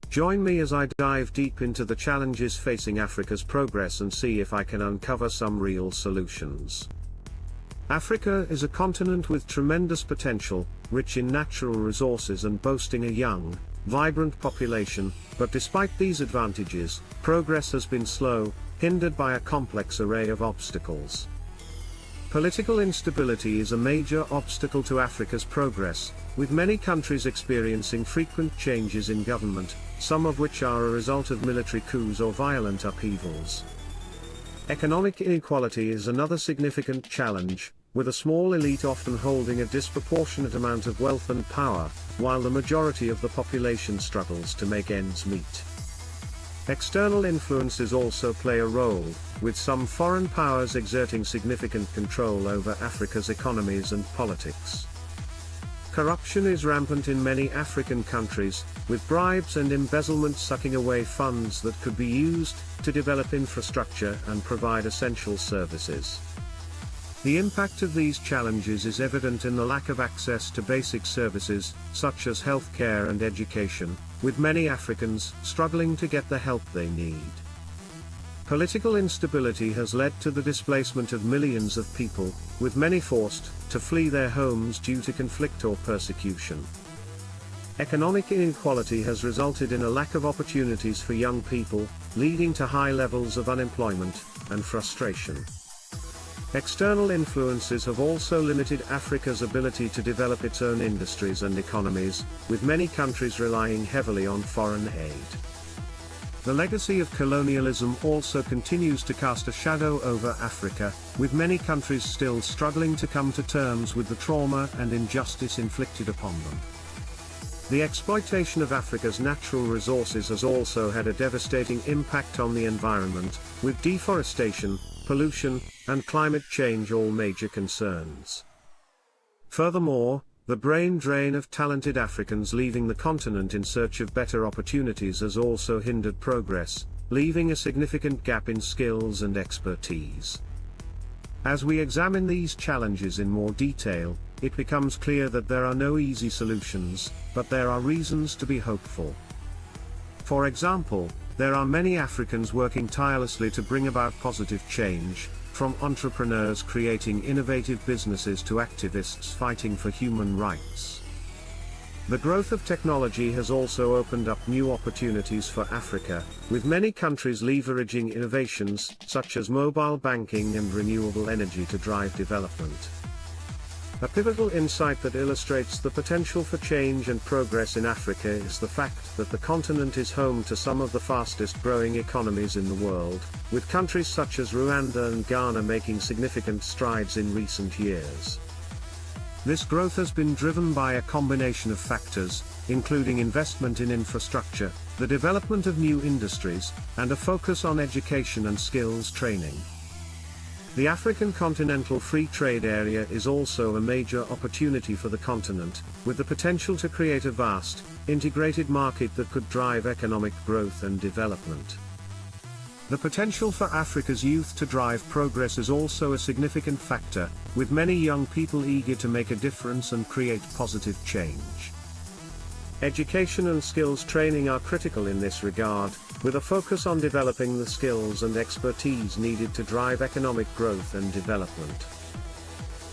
Join me as I dive deep into the challenges facing Africa's progress and see if I can uncover some real solutions. Africa is a continent with tremendous potential, rich in natural resources and boasting a young, vibrant population, but despite these advantages, progress has been slow, hindered by a complex array of obstacles. Political instability is a major obstacle to Africa's progress, with many countries experiencing frequent changes in government, some of which are a result of military coups or violent upheavals. Economic inequality is another significant challenge, with a small elite often holding a disproportionate amount of wealth and power, while the majority of the population struggles to make ends meet. External influences also play a role, with some foreign powers exerting significant control over Africa's economies and politics. Corruption is rampant in many African countries, with bribes and embezzlement sucking away funds that could be used to develop infrastructure and provide essential services. The impact of these challenges is evident in the lack of access to basic services, such as healthcare and education, with many Africans struggling to get the help they need. Political instability has led to the displacement of millions of people, with many forced to flee their homes due to conflict or persecution. Economic inequality has resulted in a lack of opportunities for young people, leading to high levels of unemployment and frustration. External influences have also limited Africa's ability to develop its own industries and economies, with many countries relying heavily on foreign aid. The legacy of colonialism also continues to cast a shadow over Africa, with many countries still struggling to come to terms with the trauma and injustice inflicted upon them. The exploitation of Africa's natural resources has also had a devastating impact on the environment, with deforestation, pollution, and climate change all major concerns. Furthermore, the brain drain of talented Africans leaving the continent in search of better opportunities has also hindered progress, leaving a significant gap in skills and expertise. As we examine these challenges in more detail, it becomes clear that there are no easy solutions, but there are reasons to be hopeful. For example, there are many Africans working tirelessly to bring about positive change, from entrepreneurs creating innovative businesses to activists fighting for human rights. The growth of technology has also opened up new opportunities for Africa, with many countries leveraging innovations such as mobile banking and renewable energy to drive development. A pivotal insight that illustrates the potential for change and progress in Africa is the fact that the continent is home to some of the fastest growing economies in the world, with countries such as Rwanda and Ghana making significant strides in recent years. This growth has been driven by a combination of factors, including investment in infrastructure, the development of new industries, and a focus on education and skills training. The African Continental Free Trade Area is also a major opportunity for the continent, with the potential to create a vast, integrated market that could drive economic growth and development. The potential for Africa's youth to drive progress is also a significant factor, with many young people eager to make a difference and create positive change. Education and skills training are critical in this regard, with a focus on developing the skills and expertise needed to drive economic growth and development.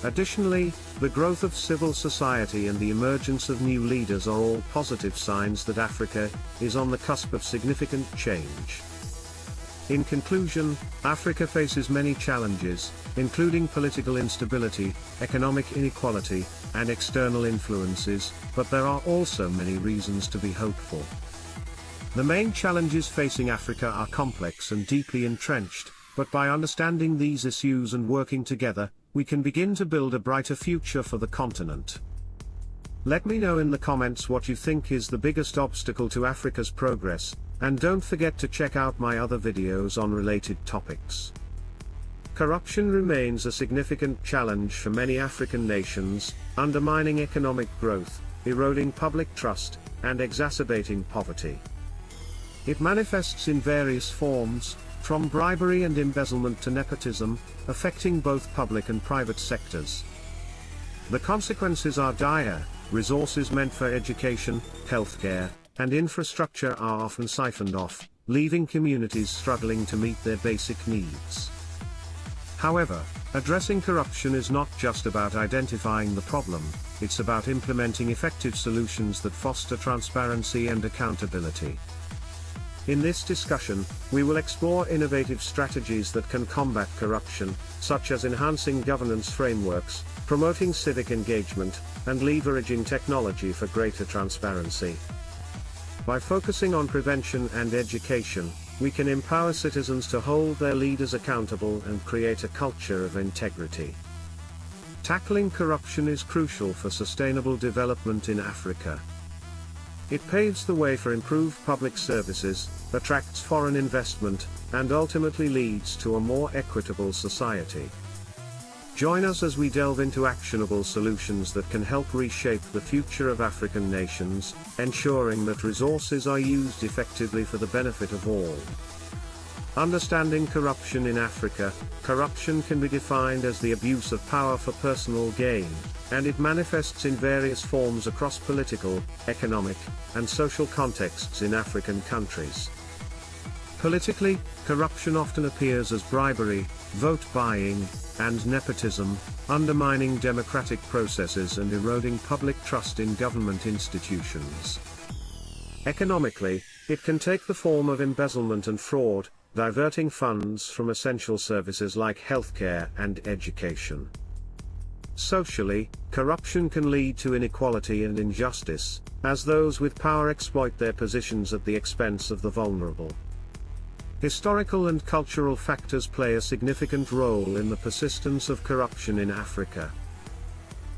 Additionally, the growth of civil society and the emergence of new leaders are all positive signs that Africa is on the cusp of significant change. In conclusion, Africa faces many challenges, including political instability, economic inequality, and external influences, but there are also many reasons to be hopeful. The main challenges facing Africa are complex and deeply entrenched, but by understanding these issues and working together, we can begin to build a brighter future for the continent. Let me know in the comments what you think is the biggest obstacle to Africa's progress, and don't forget to check out my other videos on related topics. Corruption remains a significant challenge for many African nations, undermining economic growth, eroding public trust, and exacerbating poverty. It manifests in various forms, from bribery and embezzlement to nepotism, affecting both public and private sectors. The consequences are dire: resources meant for education, healthcare, and infrastructure are often siphoned off, leaving communities struggling to meet their basic needs. However, addressing corruption is not just about identifying the problem, it's about implementing effective solutions that foster transparency and accountability. In this discussion, we will explore innovative strategies that can combat corruption, such as enhancing governance frameworks, promoting civic engagement, and leveraging technology for greater transparency. By focusing on prevention and education, we can empower citizens to hold their leaders accountable and create a culture of integrity. Tackling corruption is crucial for sustainable development in Africa. It paves the way for improved public services, attracts foreign investment, and ultimately leads to a more equitable society. Join us as we delve into actionable solutions that can help reshape the future of African nations, ensuring that resources are used effectively for the benefit of all. Understanding corruption in Africa. Corruption can be defined as the abuse of power for personal gain, and it manifests in various forms across political, economic, and social contexts in African countries. Politically, corruption often appears as bribery, vote buying, and nepotism, undermining democratic processes and eroding public trust in government institutions. Economically, it can take the form of embezzlement and fraud, diverting funds from essential services like healthcare and education. Socially, corruption can lead to inequality and injustice, as those with power exploit their positions at the expense of the vulnerable. Historical and cultural factors play a significant role in the persistence of corruption in Africa.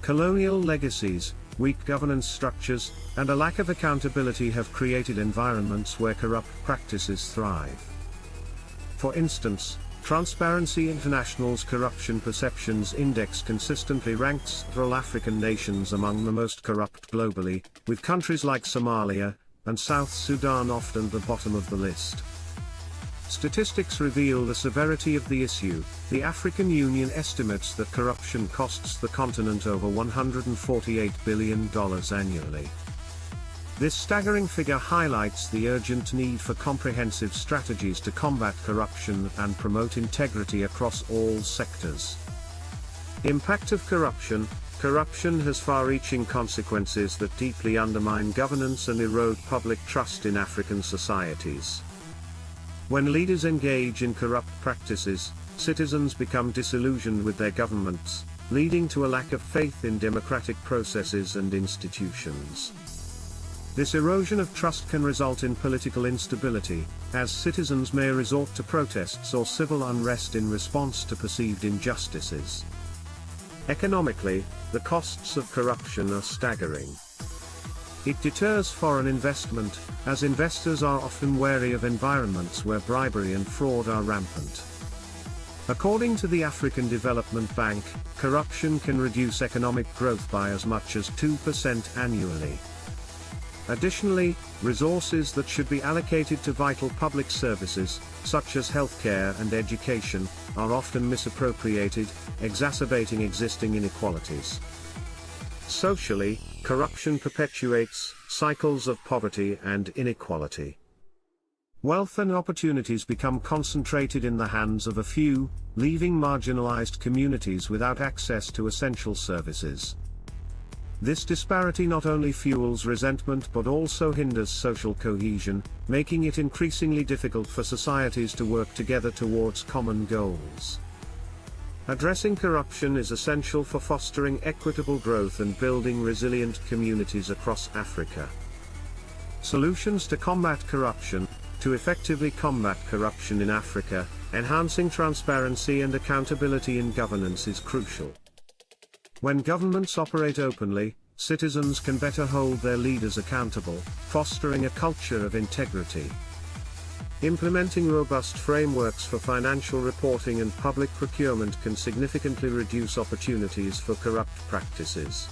Colonial legacies, weak governance structures, and a lack of accountability have created environments where corrupt practices thrive. For instance, Transparency International's Corruption Perceptions Index consistently ranks several African nations among the most corrupt globally, with countries like Somalia and South Sudan often at the bottom of the list. Statistics reveal the severity of the issue. The African Union estimates that corruption costs the continent over $148 billion annually. This staggering figure highlights the urgent need for comprehensive strategies to combat corruption and promote integrity across all sectors. Impact of corruption. Corruption has far-reaching consequences that deeply undermine governance and erode public trust in African societies. When leaders engage in corrupt practices, citizens become disillusioned with their governments, leading to a lack of faith in democratic processes and institutions. This erosion of trust can result in political instability, as citizens may resort to protests or civil unrest in response to perceived injustices. Economically, the costs of corruption are staggering. It deters foreign investment, as investors are often wary of environments where bribery and fraud are rampant. According to the African Development Bank, corruption can reduce economic growth by as much as 2% annually. Additionally, resources that should be allocated to vital public services, such as healthcare and education, are often misappropriated, exacerbating existing inequalities. Socially, corruption perpetuates cycles of poverty and inequality. Wealth and opportunities become concentrated in the hands of a few, leaving marginalized communities without access to essential services. This disparity not only fuels resentment but also hinders social cohesion, making it increasingly difficult for societies to work together towards common goals. Addressing corruption is essential for fostering equitable growth and building resilient communities across Africa. Solutions to combat corruption. To effectively combat corruption in Africa, enhancing transparency and accountability in governance is crucial. When governments operate openly, citizens can better hold their leaders accountable, fostering a culture of integrity. Implementing robust frameworks for financial reporting and public procurement can significantly reduce opportunities for corrupt practices.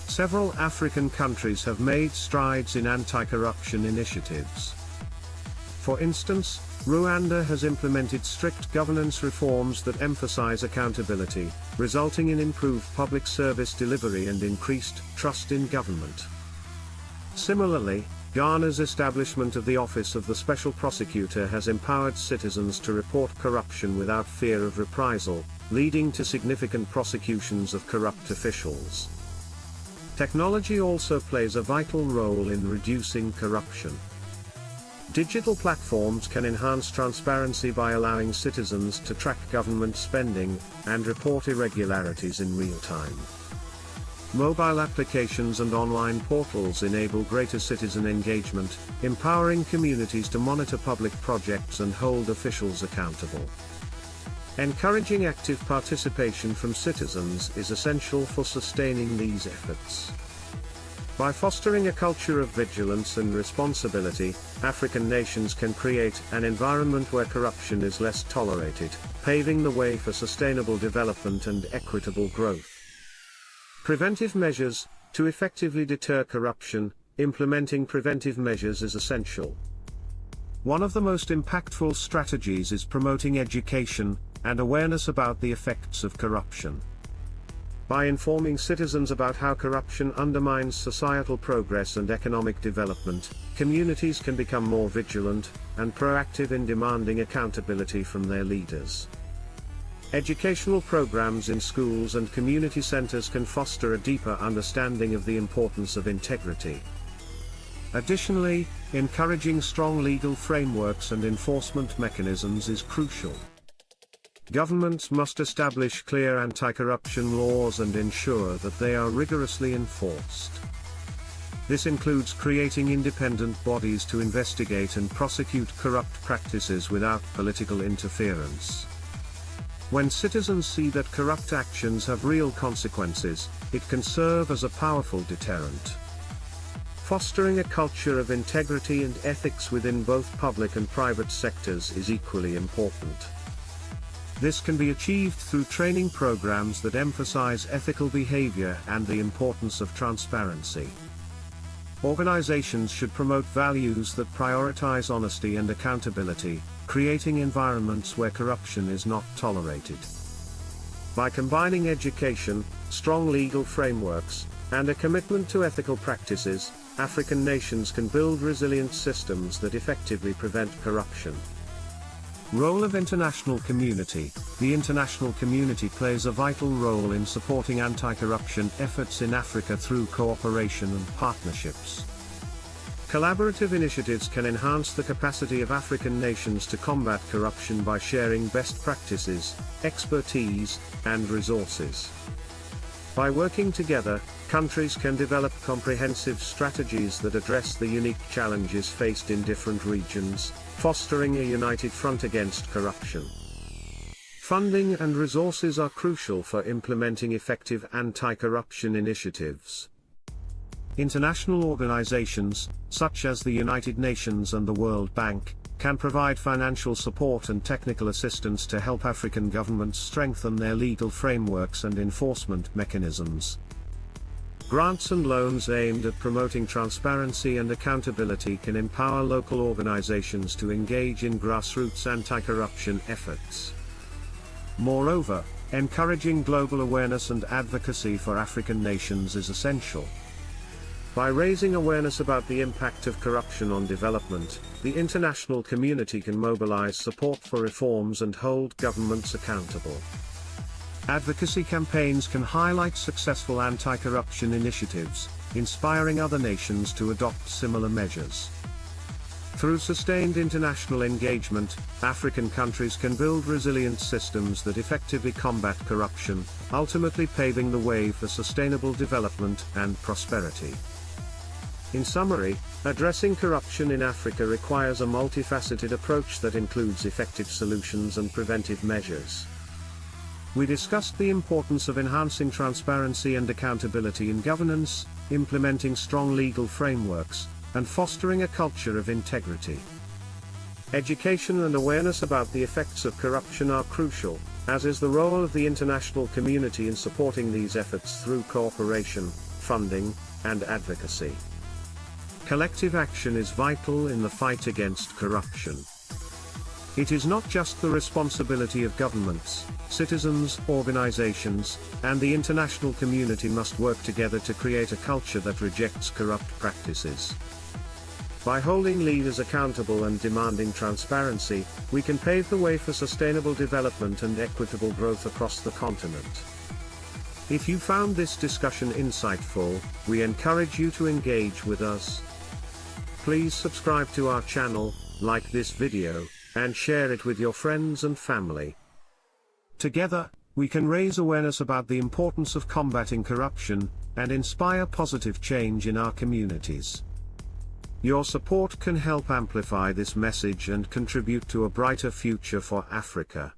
Several African countries have made strides in anti-corruption initiatives. For instance, Rwanda has implemented strict governance reforms that emphasize accountability, resulting in improved public service delivery and increased trust in government. Similarly, Ghana's establishment of the Office of the Special Prosecutor has empowered citizens to report corruption without fear of reprisal, leading to significant prosecutions of corrupt officials. Technology also plays a vital role in reducing corruption. Digital platforms can enhance transparency by allowing citizens to track government spending and report irregularities in real time. Mobile applications and online portals enable greater citizen engagement, empowering communities to monitor public projects and hold officials accountable. Encouraging active participation from citizens is essential for sustaining these efforts. By fostering a culture of vigilance and responsibility, African nations can create an environment where corruption is less tolerated, paving the way for sustainable development and equitable growth. Preventive measures. To effectively deter corruption, implementing preventive measures is essential. One of the most impactful strategies is promoting education and awareness about the effects of corruption. By informing citizens about how corruption undermines societal progress and economic development, communities can become more vigilant and proactive in demanding accountability from their leaders. Educational programs in schools and community centers can foster a deeper understanding of the importance of integrity. Additionally, encouraging strong legal frameworks and enforcement mechanisms is crucial. Governments must establish clear anti-corruption laws and ensure that they are rigorously enforced. This includes creating independent bodies to investigate and prosecute corrupt practices without political interference. When citizens see that corrupt actions have real consequences, it can serve as a powerful deterrent. Fostering a culture of integrity and ethics within both public and private sectors is equally important. This can be achieved through training programs that emphasize ethical behavior and the importance of transparency. Organizations should promote values that prioritize honesty and accountability, creating environments where corruption is not tolerated. By combining education, strong legal frameworks, and a commitment to ethical practices, African nations can build resilient systems that effectively prevent corruption. Role of international community. The international community plays a vital role in supporting anti-corruption efforts in Africa through cooperation and partnerships. Collaborative initiatives can enhance the capacity of African nations to combat corruption by sharing best practices, expertise, and resources. By working together, countries can develop comprehensive strategies that address the unique challenges faced in different regions, fostering a united front against corruption. Funding and resources are crucial for implementing effective anti-corruption initiatives. International organizations, such as the United Nations and the World Bank, can provide financial support and technical assistance to help African governments strengthen their legal frameworks and enforcement mechanisms. Grants and loans aimed at promoting transparency and accountability can empower local organizations to engage in grassroots anti-corruption efforts. Moreover, encouraging global awareness and advocacy for African nations is essential. By raising awareness about the impact of corruption on development, the international community can mobilize support for reforms and hold governments accountable. Advocacy campaigns can highlight successful anti-corruption initiatives, inspiring other nations to adopt similar measures. Through sustained international engagement, African countries can build resilient systems that effectively combat corruption, ultimately paving the way for sustainable development and prosperity. In summary, addressing corruption in Africa requires a multifaceted approach that includes effective solutions and preventive measures. We discussed the importance of enhancing transparency and accountability in governance, implementing strong legal frameworks, and fostering a culture of integrity. Education and awareness about the effects of corruption are crucial, as is the role of the international community in supporting these efforts through cooperation, funding, and advocacy. Collective action is vital in the fight against corruption. It is not just the responsibility of governments, citizens, organizations, and the international community must work together to create a culture that rejects corrupt practices. By holding leaders accountable and demanding transparency, we can pave the way for sustainable development and equitable growth across the continent. If you found this discussion insightful, we encourage you to engage with us. Please subscribe to our channel, like this video, and share it with your friends and family. Together, we can raise awareness about the importance of combating corruption, and inspire positive change in our communities. Your support can help amplify this message and contribute to a brighter future for Africa.